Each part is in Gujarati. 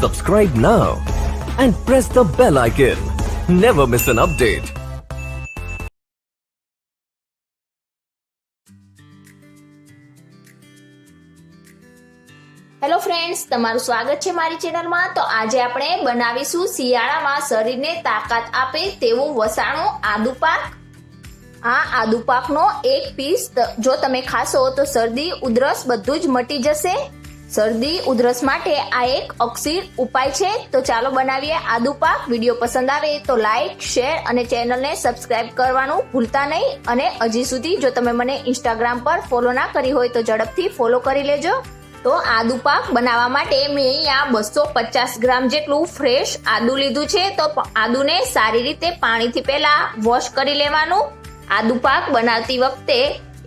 Subscribe now and press the bell icon. Never miss an update. Hello friends, તમારું સ્વાગત છે મારી ચેનલમાં। તો આજે આપણે બનાવીશું શિયાળામાં શરીરને તાકાત આપે તેવું વસાણું આદુ પાક। આ આદુ પાકનો એક પીસ જો તમે ખાશો તો શરદી ઉધરસ બધું જ મટી જશે। શરદી ઉધરસ માટે આ એક અક્ષીર ઉપાય છે। તો ચાલો બનાવીએ આદુ પાક। વિડીયો પસંદ આવે તો લાઈક, શેર અને ચેનલને સબસ્ક્રાઇબ કરવાનું ભૂલતા નહીં। અને હજી સુધી જો તમે મને ઇન્સ્ટાગ્રામ પર ફોલો ના કરી હોય તો ઝડપથી ફોલો કરી લેજો। તો આદુ પાક બનાવવા માટે મેં અહીંયા 250 ગ્રામ જેટલું ફ્રેશ આદુ લીધું છે। તો આદુને સારી રીતે પાણીથી પહેલા વોશ કરી લેવાનું। આદુ પાક બનાવતી વખતે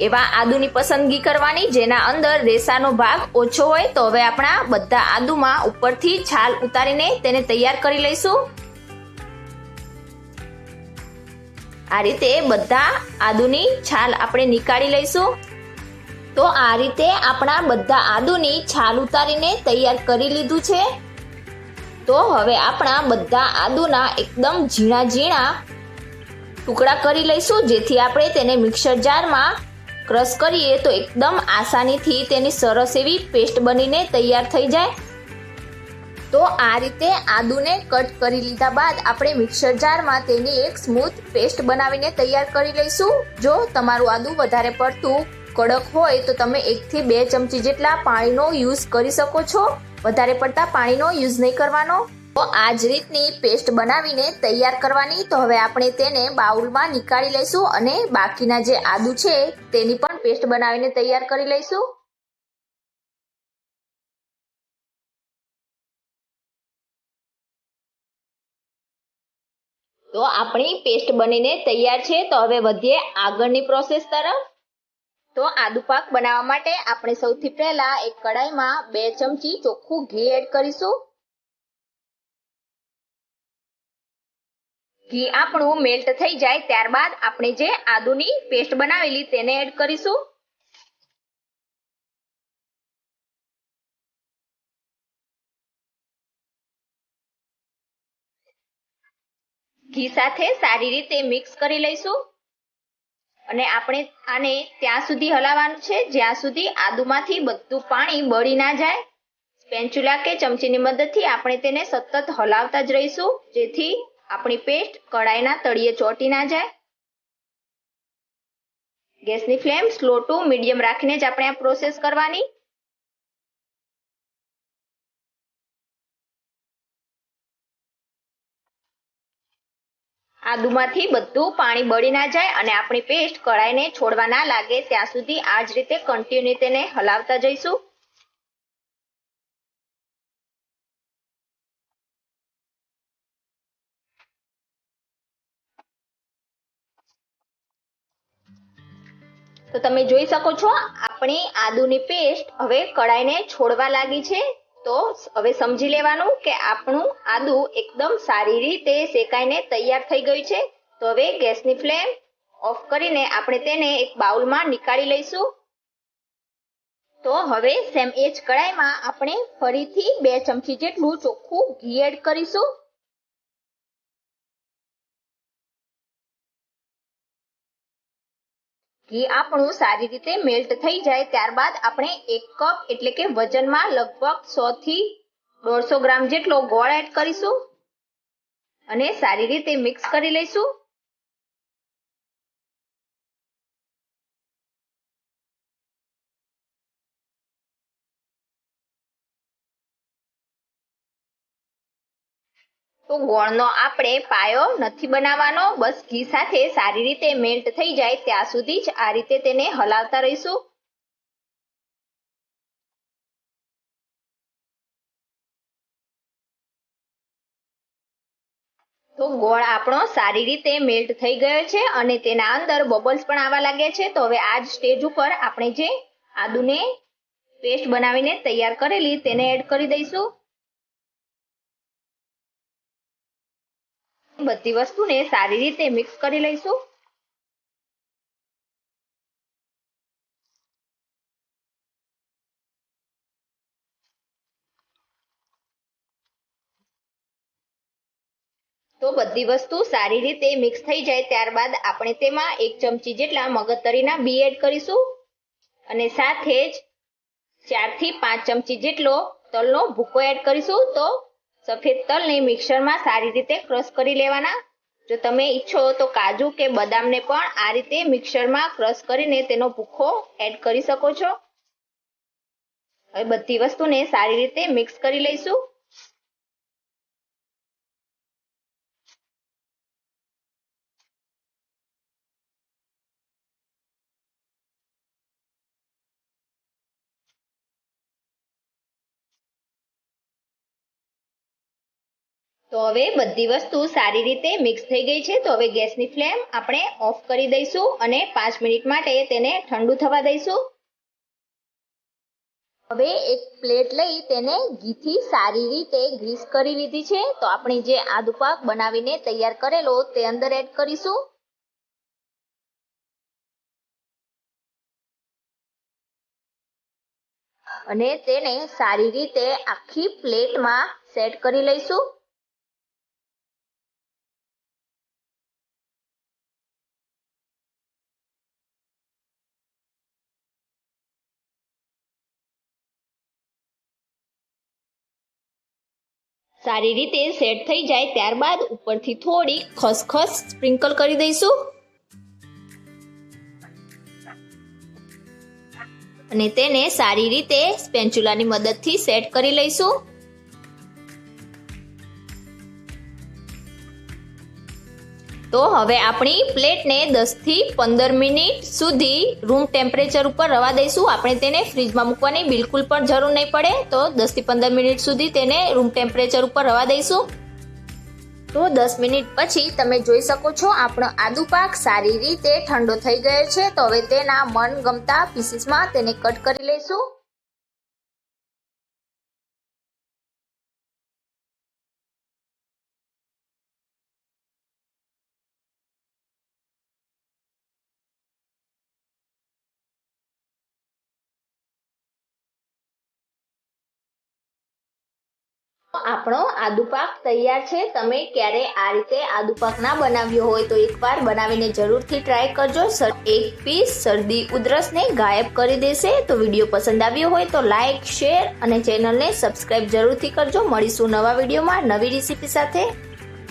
એવા આદુની પસંદગી કરવાની જેના અંદર રેસાનો ભાગ ઓછો હોય। તો હવે આપણા બધા આદુમાં ઉપરથી છાલ ઉતારીને તેને તૈયાર કરી લઈશું। આ રીતે બધા આદુની છાલ આપણે નીકાળી લઈશું। તો આ રીતે આપણા બધા આદુની છાલ ઉતારીને તૈયાર કરી લીધું છે। તો હવે આપણા બધા આદુના એકદમ ઝીણા ઝીણા ટુકડા કરી લઈશું, જેથી આપણે તેને મિક્સર જારમાં ક્રશ કરીએ તો એકદમ આસાનીથી તેની સરસ એવી પેસ્ટ બનીને તૈયાર થઈ જાય। તો આ રીતે આદુને કટ કરી લીધા બાદ આપણે મિક્સર જારમાં તેની એક સ્મૂથ પેસ્ટ બનાવીને તૈયાર કરી લઈશું। જો તમારું આદુ વધારે પડતું કડક હોય તો તમે 1 થી 2 ચમચી જેટલા પાણીનો યુઝ કરી શકો છો। વધારે પડતા પાણીનો યુઝ નહીં કરવાનો। તો આ જ રીતની પેસ્ટ બનાવીને તૈયાર કરવાની। તો હવે આપણે તેને બાઉલમાં નીકાળી લઈશું અને બાકીના જે આદુ છે તેની પણ પેસ્ટ બનાવીને તૈયાર કરી લઈશું। તો આપણી પેસ્ટ બનીને તૈયાર છે। તો હવે વધીએ આગળની પ્રોસેસ તરફ। તો આદુ પાક બનાવવા માટે આપણે સૌથી પહેલા એક કડાઈમાં 2 ચમચી ચોખ્ખું ઘી એડ કરીશું। ઘી આપણું મેલ્ટ થઈ જાય ત્યારબાદ આપણે જે આદુની પેસ્ટ બનાવેલી તેને એડ કરીશું। ઘી સાથે સારી રીતે મિક્સ કરી લઈશું અને આપણે આને ત્યાં સુધી હલાવવાનું છે જ્યાં સુધી આદુમાંથી બધું પાણી બળી ના જાય। સ્પેન્ચુલા કે ચમચીની મદદથી આપણે તેને સતત હલાવતા જ રહીશું, જેથી આપણી પેસ્ટ કડાઈના તળિયે ચોંટી ના જાય। ગેસની ફ્લેમ સ્લો ટુ મીડિયમ રાખીને જ આપણે આ પ્રોસેસ કરવાની। આદુમાંથી બધું પાણી બળી ના જાય અને આપણી પેસ્ટ કડાઈને છોડવા ના લાગે ત્યાં સુધી આ જ રીતે કન્ટિન્યુ તેને હલાવતા જઈશું। તો તમે જોઈ શકો છો આપણી આદુની પેસ્ટ હવે કડાઈને છોડવા લાગી છે। તો હવે સમજી લેવાનું કે આપણું આદુ એકદમ સારી રીતે શેકાઈને તૈયાર થઈ ગયું છે। તો હવે ગેસની ફ્લેમ ઓફ કરીને આપણે તેને એક બાઉલમાં નીકાળી લઈશું। તો હવે સેમ એ જ કડાઈમાં આપણે ફરીથી 2 ચમચી જેટલું ચોખ્ખું ઘી એડ કરીશું। ઘી આપણું સારી રીતે મેલ્ટ થઈ જાય ત્યારબાદ આપણે 1 કપ એટલે કે વજનમાં લગભગ 100 થી 150 ગ્રામ જેટલો ગોળ એડ કરીશું અને સારી રીતે મિક્સ કરી લઈશું। તો ગોળનો આપણે પાયો નથી બનાવવાનો, બસ ઘી સાથે સારી રીતે મેલ્ટ થઈ જાય ત્યાં સુધી જ આ રીતે તેને હલાવતા રહીશું। તો ગોળ આપણો સારી રીતે મેલ્ટ થઈ ગયો છે અને તેના અંદર બબલ્સ પણ આવવા લાગ્યા છે। તો હવે આ જ સ્ટેજ ઉપર આપણે જે આદુને પેસ્ટ બનાવીને તૈયાર કરેલી તેને એડ કરી દઈશું। બધી વસ્તુને સારી રીતે મિક્સ કરી લઈશું। તો બધી વસ્તુ સારી રીતે મિક્સ થઈ જાય ત્યારબાદ આપણે તેમાં 1 ચમચી જેટલા મગજતરીના બી એડ કરીશું અને સાથે જ 4 થી 5 ચમચી જેટલો તલનો ભૂકો એડ કરીશું. તો સફેદ તલને મિક્સરમાં સારી રીતે ક્રશ કરી લેવાના. જો તમે ઈચ્છો તો કાજુ કે બદામને પણ આ રીતે મિક્સરમાં ક્રશ કરીને તેનો ભૂકો એડ કરી શકો છો. હવે બધી વસ્તુને સારી રીતે મિક્સ કરી લઈશું. તો હવે બધી વસ્તુ સારી રીતે મિક્સ થઈ ગઈ છે. તો હવે ગેસની ફ્લેમ આપણે ઓફ કરી દઈશું અને 5 મિનિટ માટે તેને ઠંડુ થવા દઈશું. હવે એક પ્લેટ લઈ તેને ઘીથી સારી રીતે ગ્રીસ કરી લીધી છે. તો આપણે જે આદુ પાક બનાવીને તૈયાર કરેલો તે અંદર એડ કરીશું. અને તેને સારી રીતે આખી પ્લેટમાં સેટ કરી લઈશું. સારી રીતે સેટ થઈ જાય ત્યારબાદ ઉપરથી થોડી ખસખસ સ્પ્રિંકલ કરી દઈશું અને તેને સારી રીતે સ્પેન્ચ્યુલાની મદદથી સેટ કરી લઈશું. તો હવે આપણી પ્લેટને 10 થી 15 મિનિટ સુધી રૂમ ટેમ્પરેચર ઉપર રવા દઈશું. આપણે તેને ફ્રીજમાં મૂકવાની બિલકુલ પણ જરૂર નહીં પડે. તો 10 થી 15 મિનિટ સુધી તેને રૂમ ટેમ્પરેચર ઉપર રવા દઈશું. તો 10 મિનિટ પછી તમે જોઈ શકો છો આપણો આદુ પાક સારી રીતે ઠંડો થઈ ગયો છે. તો હવે તેના મનગમતા પીસીસમાં તેને કટ કરી લઈશું. આપણો આદુ પાક તૈયાર છે. તમે ક્યારે આ રીતે આદુ પાક ના બનાવ્યો હોય તો એકવાર બનાવીને જરૂરથી ટ્રાય કરજો. એક પીસ શરદી ઉધરસને ગાયબ કરી દેશે. તો વિડીયો પસંદ આવ્યો હોય તો લાઈક, શેર અને ચેનલને સબસ્ક્રાઇબ જરૂરથી કરજો. મળીશું નવા વિડીયોમાં નવી રેસીપી સાથે.